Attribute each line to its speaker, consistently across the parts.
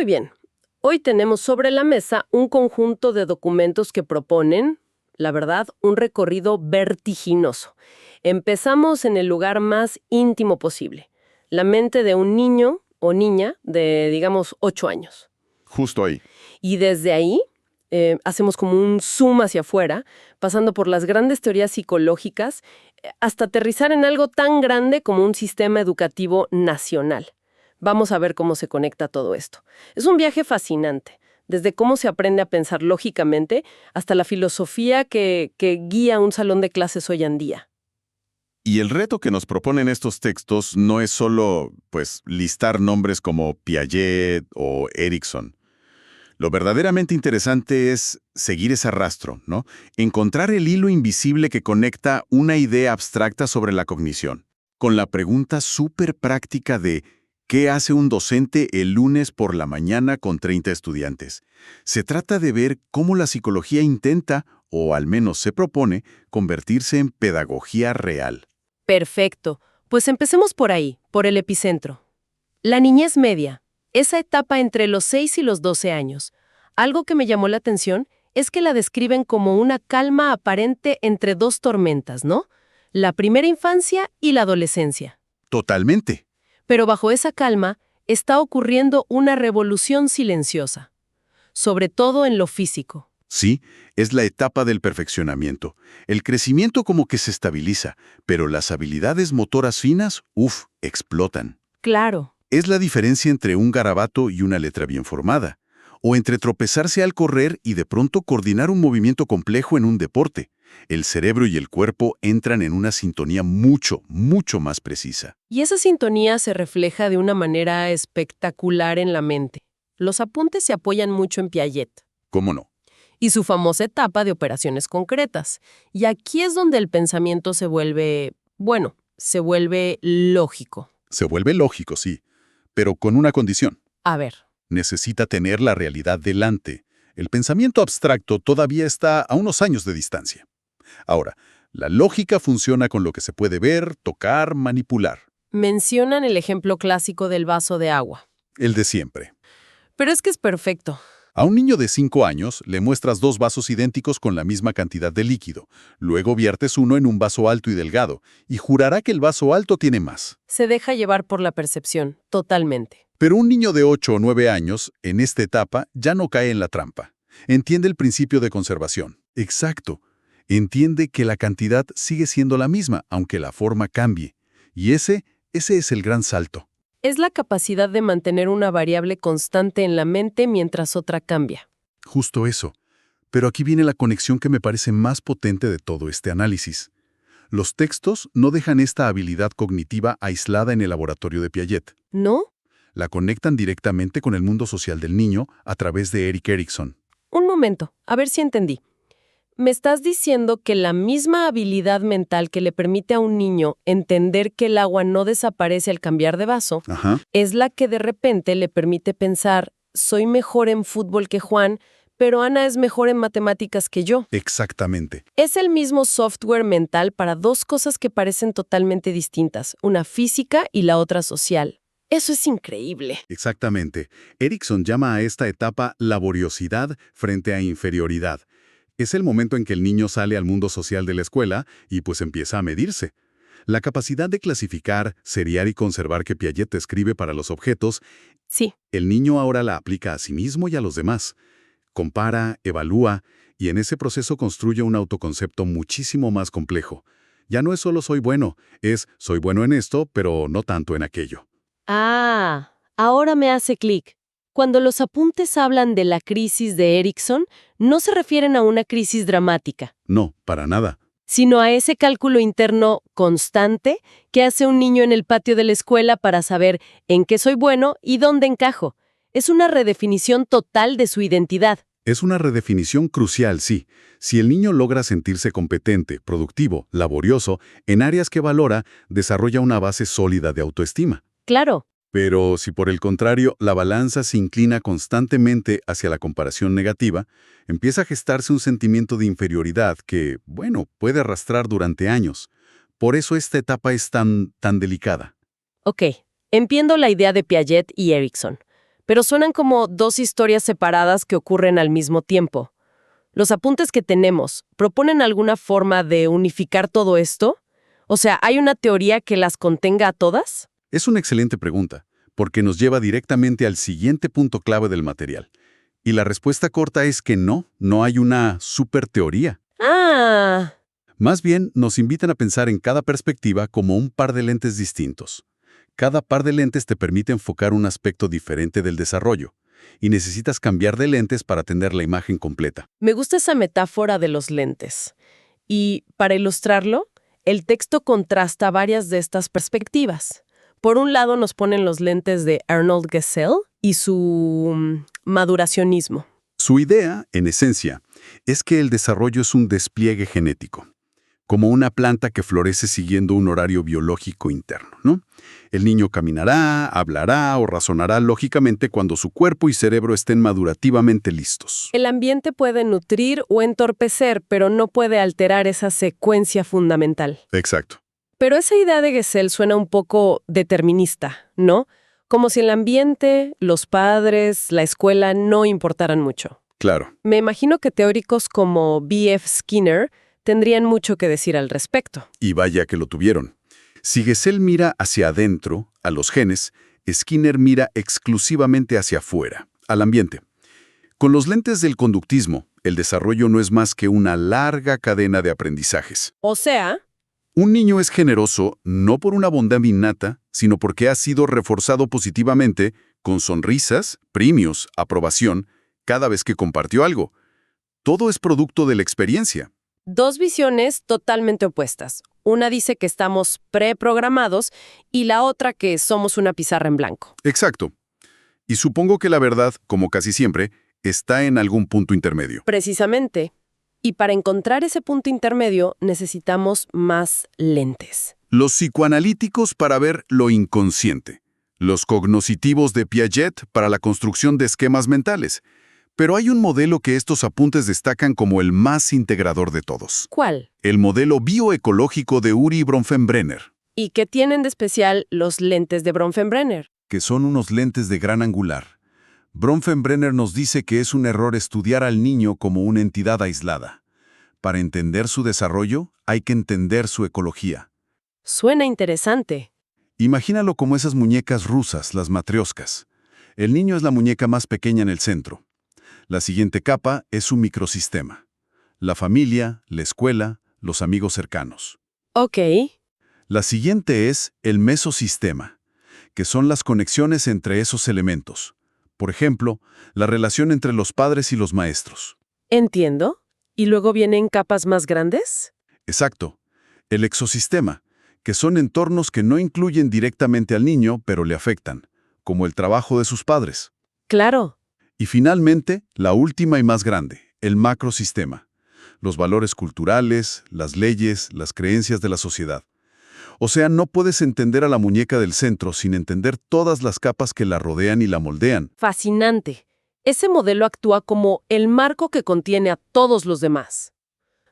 Speaker 1: Muy bien. Hoy tenemos sobre la mesa un conjunto de documentos que proponen, la verdad, un recorrido vertiginoso. Empezamos en el lugar más íntimo posible, la mente de un niño o niña de, digamos, 8 años.
Speaker 2: Justo ahí.
Speaker 1: Y desde ahí hacemos como un zoom hacia afuera, pasando por las grandes teorías psicológicas, hasta aterrizar en algo tan grande como un sistema educativo nacional. Vamos a ver cómo se conecta todo esto. Es un viaje fascinante, desde cómo se aprende a pensar lógicamente hasta la filosofía que guía un salón de clases hoy en día.
Speaker 2: Y el reto que nos proponen estos textos no es solo, listar nombres como Piaget o Erikson. Lo verdaderamente interesante es seguir ese rastro, ¿no? Encontrar el hilo invisible que conecta una idea abstracta sobre la cognición, con la pregunta súper práctica de ¿qué hace un docente el lunes por la mañana con 30 estudiantes? Se trata de ver cómo la psicología intenta, o al menos se propone, convertirse en pedagogía real.
Speaker 1: Perfecto. Pues empecemos por ahí, por el epicentro. La niñez media, esa etapa entre los 6 y los 12 años. Algo que me llamó la atención es que la describen como una calma aparente entre dos tormentas, ¿no? La primera infancia y la adolescencia.
Speaker 2: Totalmente.
Speaker 1: Pero bajo esa calma está ocurriendo una revolución silenciosa, sobre todo en lo físico.
Speaker 2: Sí, es la etapa del perfeccionamiento. El crecimiento como que se estabiliza, pero las habilidades motoras finas, explotan.
Speaker 1: Claro.
Speaker 2: Es la diferencia entre un garabato y una letra bien formada, o entre tropezarse al correr y de pronto coordinar un movimiento complejo en un deporte. El cerebro y el cuerpo entran en una sintonía mucho, mucho más precisa.
Speaker 1: Y esa sintonía se refleja de una manera espectacular en la mente. Los apuntes se apoyan mucho en Piaget
Speaker 2: ¿Cómo no?
Speaker 1: y su famosa etapa de operaciones concretas. Y aquí es donde el pensamiento se vuelve lógico.
Speaker 2: Se vuelve lógico, sí, pero con una condición.
Speaker 1: A ver.
Speaker 2: Necesita tener la realidad delante. El pensamiento abstracto todavía está a unos años de distancia. Ahora, la lógica funciona con lo que se puede ver, tocar, manipular.
Speaker 1: Mencionan el ejemplo clásico del vaso de agua.
Speaker 2: El de siempre.
Speaker 1: Pero es que es perfecto.
Speaker 2: A un niño de 5 años le muestras 2 vasos idénticos con la misma cantidad de líquido. Luego viertes uno en un vaso alto y delgado, y jurará que el vaso alto tiene más.
Speaker 1: Se deja llevar por la percepción, totalmente.
Speaker 2: Pero un niño de 8 o 9 años, en esta etapa, ya no cae en la trampa. Entiende el principio de conservación. Exacto. Entiende que la cantidad sigue siendo la misma, aunque la forma cambie. Y ese es el gran salto.
Speaker 1: Es la capacidad de mantener una variable constante en la mente mientras otra cambia.
Speaker 2: Justo eso. Pero aquí viene la conexión que me parece más potente de todo este análisis. Los textos no dejan esta habilidad cognitiva aislada en el laboratorio de Piaget.
Speaker 1: ¿No?
Speaker 2: La conectan directamente con el mundo social del niño a través de Erik Erikson.
Speaker 1: Un momento, a ver si entendí. ¿Me estás diciendo que la misma habilidad mental que le permite a un niño entender que el agua no desaparece al cambiar de vaso
Speaker 2: Ajá.
Speaker 1: es la que de repente le permite pensar, soy mejor en fútbol que Juan, pero Ana es mejor en matemáticas que yo?
Speaker 2: Exactamente.
Speaker 1: Es el mismo software mental para dos cosas que parecen totalmente distintas, una física y la otra social. Eso es increíble.
Speaker 2: Exactamente. Erikson llama a esta etapa laboriosidad frente a inferioridad. Es el momento en que el niño sale al mundo social de la escuela y pues empieza a medirse. La capacidad de clasificar, seriar y conservar que Piaget describe para los objetos,
Speaker 1: Sí.
Speaker 2: el niño ahora la aplica a sí mismo y a los demás. Compara, evalúa y en ese proceso construye un autoconcepto muchísimo más complejo. Ya no es solo soy bueno, es soy bueno en esto, pero no tanto en aquello.
Speaker 1: Ah, ahora me hace clic. Cuando los apuntes hablan de la crisis de Erikson, no se refieren a una crisis dramática,
Speaker 2: No, para nada.
Speaker 1: sino a ese cálculo interno constante que hace un niño en el patio de la escuela para saber en qué soy bueno y dónde encajo. Es una redefinición total de su identidad.
Speaker 2: Es una redefinición crucial, sí. Si el niño logra sentirse competente, productivo, laborioso, en áreas que valora, desarrolla una base sólida de autoestima.
Speaker 1: Claro.
Speaker 2: Pero si por el contrario la balanza se inclina constantemente hacia la comparación negativa, empieza a gestarse un sentimiento de inferioridad que, puede arrastrar durante años. Por eso esta etapa es tan delicada.
Speaker 1: Ok, entiendo la idea de Piaget y Erikson. pero suenan como dos historias separadas que ocurren al mismo tiempo. ¿Los apuntes que tenemos proponen alguna forma de unificar todo esto? O sea, ¿hay una teoría que las contenga a todas?
Speaker 3: Es una excelente pregunta, porque nos lleva directamente al siguiente punto clave del material. Y la respuesta corta es que no hay una superteoría.
Speaker 1: Ah,
Speaker 3: Más bien, nos invitan a pensar en cada perspectiva como un par de lentes distintos. Cada par de lentes te permite enfocar un aspecto diferente del desarrollo, y necesitas cambiar de lentes para tener la imagen completa.
Speaker 1: me gusta esa metáfora de los lentes. Y, para ilustrarlo, el texto contrasta varias de estas perspectivas. Por un lado nos ponen los lentes de Arnold Gesell y su maduracionismo.
Speaker 3: Su idea, en esencia, es que el desarrollo es un despliegue genético, como una planta que florece siguiendo un horario biológico interno, ¿no? El niño caminará, hablará o razonará lógicamente cuando su cuerpo y cerebro estén madurativamente listos.
Speaker 1: El ambiente puede nutrir o entorpecer, pero no puede alterar esa secuencia fundamental.
Speaker 3: Exacto.
Speaker 1: Pero esa idea de Gesell suena un poco determinista, ¿no? Como si el ambiente, los padres, la escuela no importaran mucho.
Speaker 3: Claro.
Speaker 1: Me imagino que teóricos como B.F. Skinner tendrían mucho que decir al respecto.
Speaker 3: Y vaya que lo tuvieron. Si Gesell mira hacia adentro, a los genes, Skinner mira exclusivamente hacia afuera, al ambiente. Con los lentes del conductismo, el desarrollo no es más que una larga cadena de aprendizajes.
Speaker 1: O sea,
Speaker 3: Un niño es generoso no por una bondad innata, sino porque ha sido reforzado positivamente con sonrisas, premios, aprobación, cada vez que compartió algo. Todo es producto de la experiencia.
Speaker 1: dos visiones totalmente opuestas. Una dice que estamos preprogramados y la otra que somos una pizarra en blanco.
Speaker 3: Exacto. Y supongo que la verdad, como casi siempre, está en algún punto intermedio.
Speaker 1: Precisamente. Y para encontrar ese punto intermedio necesitamos más lentes.
Speaker 3: Los psicoanalíticos para ver lo inconsciente. Los cognoscitivos de Piaget para la construcción de esquemas mentales. Pero hay un modelo que estos apuntes destacan como el más integrador de todos.
Speaker 1: ¿Cuál?
Speaker 3: El modelo bioecológico de Uri Bronfenbrenner,
Speaker 1: ¿Y qué tienen de especial los lentes de Bronfenbrenner?
Speaker 3: que son unos lentes de gran angular. Bronfenbrenner nos dice que es un error estudiar al niño como una entidad aislada. Para entender su desarrollo, hay que entender su ecología.
Speaker 1: Suena interesante.
Speaker 3: Imagínalo como esas muñecas rusas, las matrioscas. El niño es la muñeca más pequeña en el centro. La siguiente capa es su microsistema. La familia, la escuela, los amigos cercanos.
Speaker 1: Ok.
Speaker 3: La siguiente es el mesosistema, que son las conexiones entre esos elementos. Por ejemplo, la relación entre los padres y los maestros.
Speaker 1: Entiendo. ¿Y luego vienen capas más grandes?
Speaker 3: Exacto. El exosistema, que son entornos que no incluyen directamente al niño, pero le afectan, como el trabajo de sus padres.
Speaker 1: Claro.
Speaker 3: Y finalmente, la última y más grande, el macrosistema. Los valores culturales, las leyes, las creencias de la sociedad. O sea, no puedes entender a la muñeca del centro sin entender todas las capas que la rodean y la moldean.
Speaker 1: Fascinante. Ese modelo actúa como el marco que contiene a todos los demás.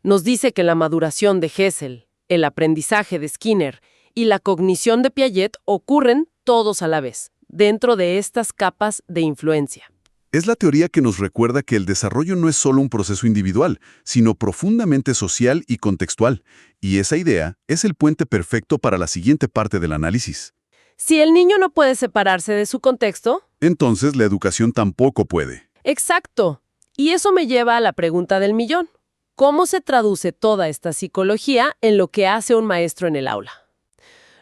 Speaker 1: Nos dice que la maduración de Gesell, el aprendizaje de Skinner y la cognición de Piaget ocurren todos a la vez, dentro de estas capas de influencia.
Speaker 3: Es la teoría que nos recuerda que el desarrollo no es solo un proceso individual, sino profundamente social y contextual. Y esa idea es el puente perfecto para la siguiente parte del análisis.
Speaker 1: Si el niño no puede separarse de su contexto,
Speaker 3: Entonces, la educación tampoco puede.
Speaker 1: exacto. Y eso me lleva a la pregunta del millón. ¿Cómo se traduce toda esta psicología en lo que hace un maestro en el aula?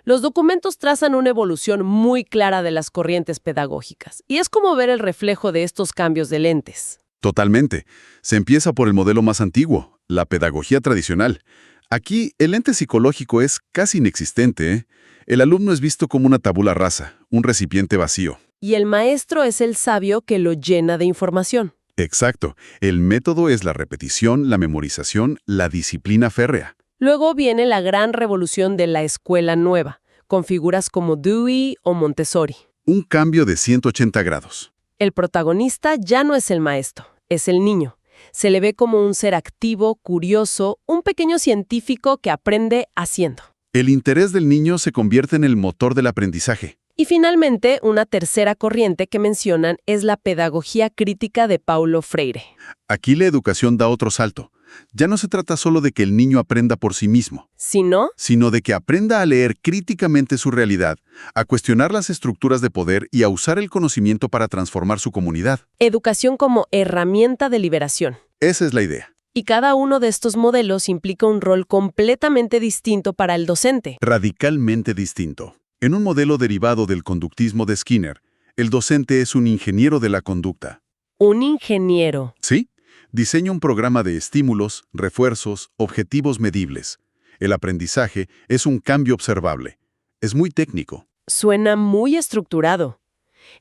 Speaker 1: Los documentos trazan una evolución muy clara de las corrientes pedagógicas, y es como ver el reflejo de estos cambios de lentes.
Speaker 3: Totalmente. Se empieza por el modelo más antiguo, la pedagogía tradicional. Aquí, el ente psicológico es casi inexistente, ¿eh? El alumno es visto como una tabula rasa, un recipiente vacío.
Speaker 1: Y el maestro es el sabio que lo llena de información.
Speaker 3: Exacto. El método es la repetición, la memorización, la disciplina férrea.
Speaker 1: Luego viene la gran revolución de la escuela nueva, con figuras como Dewey o Montessori.
Speaker 3: Un cambio de 180 grados.
Speaker 1: El protagonista ya no es el maestro, es el niño. Se le ve como un ser activo, curioso, un pequeño científico que aprende haciendo.
Speaker 3: El interés del niño se convierte en el motor del aprendizaje.
Speaker 1: Y finalmente, una tercera corriente que mencionan es la pedagogía crítica de Paulo Freire.
Speaker 3: Aquí la educación da otro salto. Ya no se trata solo de que el niño aprenda por sí mismo,
Speaker 1: Si no,
Speaker 3: sino de que aprenda a leer críticamente su realidad, a cuestionar las estructuras de poder y a usar el conocimiento para transformar su comunidad.
Speaker 1: educación como herramienta de liberación.
Speaker 3: Esa es la idea.
Speaker 1: Y cada uno de estos modelos implica un rol completamente distinto para el docente.
Speaker 3: Radicalmente distinto. En un modelo derivado del conductismo de Skinner, el docente es un ingeniero de la conducta.
Speaker 1: Un ingeniero.
Speaker 3: ¿Sí? Diseña un programa de estímulos, refuerzos, objetivos medibles. El aprendizaje es un cambio observable. Es muy técnico.
Speaker 1: Suena muy estructurado.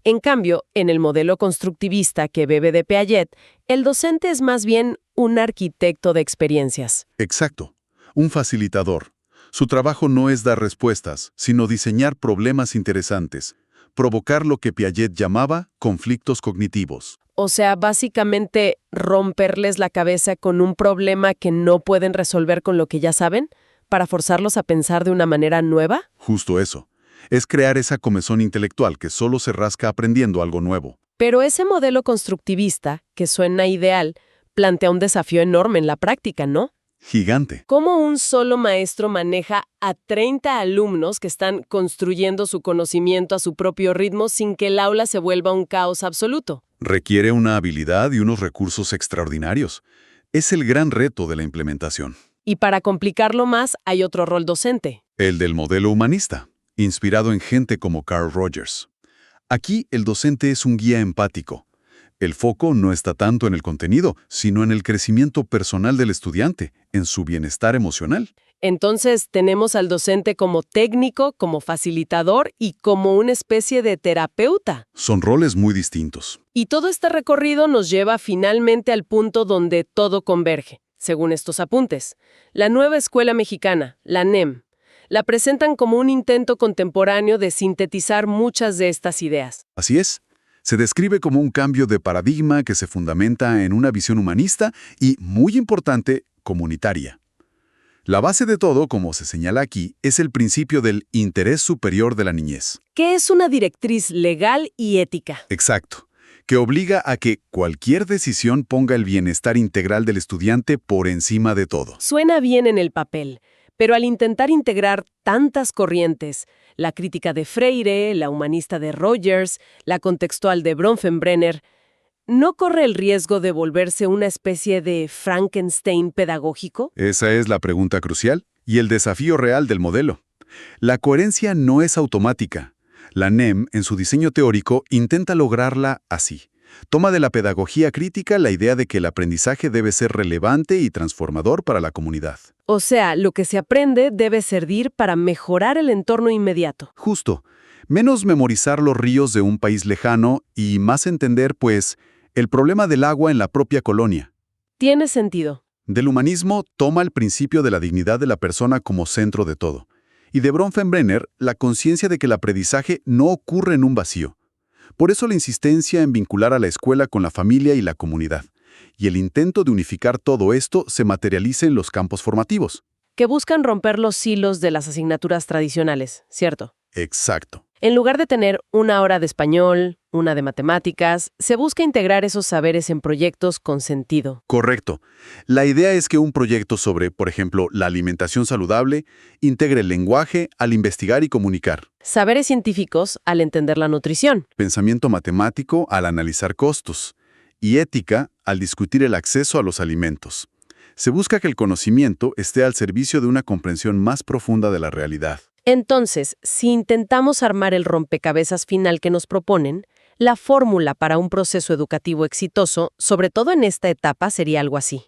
Speaker 1: En cambio, en el modelo constructivista que bebe de Piaget, el docente es más bien un arquitecto de experiencias.
Speaker 3: Exacto. Un facilitador. Su trabajo no es dar respuestas, sino diseñar problemas interesantes, provocar lo que Piaget llamaba conflictos cognitivos.
Speaker 1: O sea, básicamente romperles la cabeza con un problema que no pueden resolver con lo que ya saben, para forzarlos a pensar de una manera nueva.
Speaker 3: Justo eso. Es crear esa comezón intelectual que solo se rasca aprendiendo algo nuevo.
Speaker 1: Pero ese modelo constructivista, que suena ideal, plantea un desafío enorme en la práctica, ¿no?
Speaker 3: Gigante.
Speaker 1: ¿Cómo un solo maestro maneja a 30 alumnos que están construyendo su conocimiento a su propio ritmo sin que el aula se vuelva un caos absoluto?
Speaker 3: Requiere una habilidad y unos recursos extraordinarios. Es el gran reto de la implementación.
Speaker 1: Y para complicarlo más, hay otro rol docente.
Speaker 3: El del modelo humanista, inspirado en gente como Carl Rogers. Aquí el docente es un guía empático. El foco no está tanto en el contenido, sino en el crecimiento personal del estudiante, en su bienestar emocional.
Speaker 1: Entonces, tenemos al docente como técnico, como facilitador y como una especie de terapeuta.
Speaker 3: Son roles muy distintos.
Speaker 1: Y todo este recorrido nos lleva finalmente al punto donde todo converge, según estos apuntes. La nueva escuela mexicana, la NEM, la presentan como un intento contemporáneo de sintetizar muchas de estas ideas.
Speaker 3: Así es. Se describe como un cambio de paradigma que se fundamenta en una visión humanista y, muy importante, comunitaria. La base de todo, como se señala aquí, es el principio del interés superior de la niñez.
Speaker 1: Que es una directriz legal y ética.
Speaker 3: Exacto, que obliga a que cualquier decisión ponga el bienestar integral del estudiante por encima de todo.
Speaker 1: Suena bien en el papel, pero al intentar integrar tantas corrientes, la crítica de Freire, la humanista de Rogers, la contextual de Bronfenbrenner, ¿no corre el riesgo de volverse una especie de Frankenstein pedagógico?
Speaker 3: Esa es la pregunta crucial y el desafío real del modelo. La coherencia no es automática. La NEM, en su diseño teórico, intenta lograrla así. Toma de la pedagogía crítica la idea de que el aprendizaje debe ser relevante y transformador para la comunidad.
Speaker 1: O sea, lo que se aprende debe servir para mejorar el entorno inmediato.
Speaker 3: Justo. Menos memorizar los ríos de un país lejano y más entender, pues, el problema del agua en la propia colonia.
Speaker 1: Tiene sentido.
Speaker 3: Del humanismo toma el principio de la dignidad de la persona como centro de todo. Y de Bronfenbrenner, la conciencia de que el aprendizaje no ocurre en un vacío. Por eso la insistencia en vincular a la escuela con la familia y la comunidad. Y el intento de unificar todo esto se materializa en los campos formativos.
Speaker 1: Que buscan romper los hilos de las asignaturas tradicionales, ¿cierto?
Speaker 3: Exacto.
Speaker 1: En lugar de tener una hora de español, una de matemáticas, se busca integrar esos saberes en proyectos con sentido.
Speaker 3: Correcto. La idea es que un proyecto sobre, por ejemplo, la alimentación saludable, integre el lenguaje al investigar y comunicar.
Speaker 1: Saberes científicos al entender la nutrición.
Speaker 3: Pensamiento matemático al analizar costos. Y ética al discutir el acceso a los alimentos. Se busca que el conocimiento esté al servicio de una comprensión más profunda de la realidad.
Speaker 1: Entonces, si intentamos armar el rompecabezas final que nos proponen, la fórmula para un proceso educativo exitoso, sobre todo en esta etapa, sería algo así.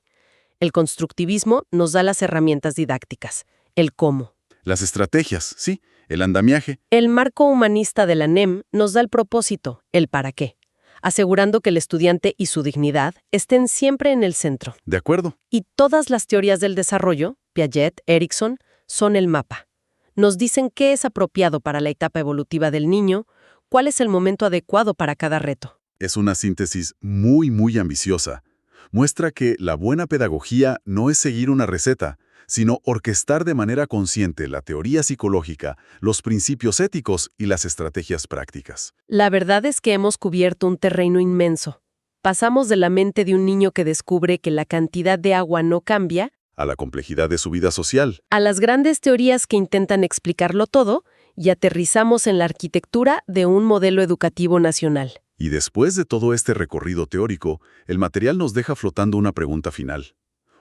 Speaker 1: El constructivismo nos da las herramientas didácticas, el cómo.
Speaker 3: Las estrategias, sí, el andamiaje.
Speaker 1: El marco humanista de la NEM nos da el propósito, el para qué, asegurando que el estudiante y su dignidad estén siempre en el centro.
Speaker 3: De acuerdo.
Speaker 1: Y todas las teorías del desarrollo, Piaget, Erikson, son el mapa. Nos dicen qué es apropiado para la etapa evolutiva del niño, cuál es el momento adecuado para cada reto.
Speaker 3: Es una síntesis muy ambiciosa. Muestra que la buena pedagogía no es seguir una receta, sino orquestar de manera consciente la teoría psicológica, los principios éticos y las estrategias prácticas.
Speaker 1: La verdad es que hemos cubierto un terreno inmenso. Pasamos de la mente de un niño que descubre que la cantidad de agua no cambia,
Speaker 3: A la complejidad de su vida social.
Speaker 1: a las grandes teorías que intentan explicarlo todo, y aterrizamos en la arquitectura de un modelo educativo nacional.
Speaker 3: Y después de todo este recorrido teórico, el material nos deja flotando una pregunta final.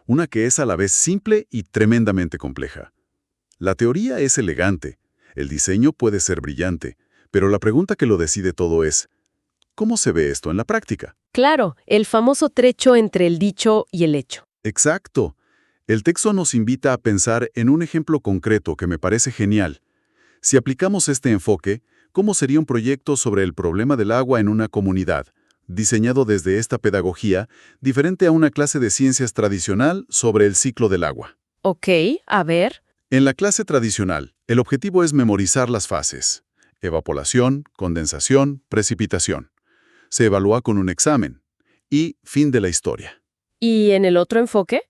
Speaker 3: Una que es a la vez simple y tremendamente compleja. La teoría es elegante, el diseño puede ser brillante, pero la pregunta que lo decide todo es, ¿cómo se ve esto en la práctica?
Speaker 1: Claro, el famoso trecho entre el dicho y el hecho.
Speaker 3: Exacto. El texto nos invita a pensar en un ejemplo concreto que me parece genial. Si aplicamos este enfoque, ¿cómo sería un proyecto sobre el problema del agua en una comunidad, diseñado desde esta pedagogía, diferente a una clase de ciencias tradicional sobre el ciclo del agua?
Speaker 1: Ok, a ver.
Speaker 3: En la clase tradicional, el objetivo es memorizar las fases: evaporación, condensación, precipitación. Se evalúa con un examen. Y fin de la historia.
Speaker 1: ¿Y en el otro enfoque?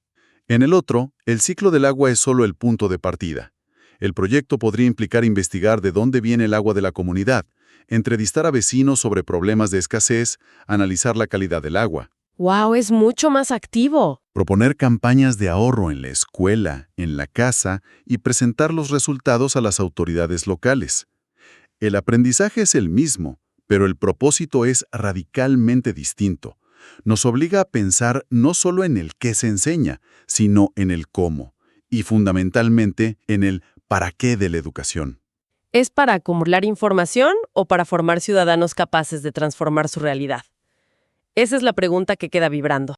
Speaker 3: En el otro, el ciclo del agua es solo el punto de partida. El proyecto podría implicar investigar de dónde viene el agua de la comunidad, entrevistar a vecinos sobre problemas de escasez, analizar la calidad del agua,
Speaker 1: ¡Wow! Es mucho más activo.
Speaker 3: proponer campañas de ahorro en la escuela, en la casa y presentar los resultados a las autoridades locales. El aprendizaje es el mismo, pero el propósito es radicalmente distinto. Nos obliga a pensar no solo en el qué se enseña, sino en el cómo, y fundamentalmente en el para qué de la educación.
Speaker 1: ¿Es para acumular información o para formar ciudadanos capaces de transformar su realidad? Esa es la pregunta que queda vibrando.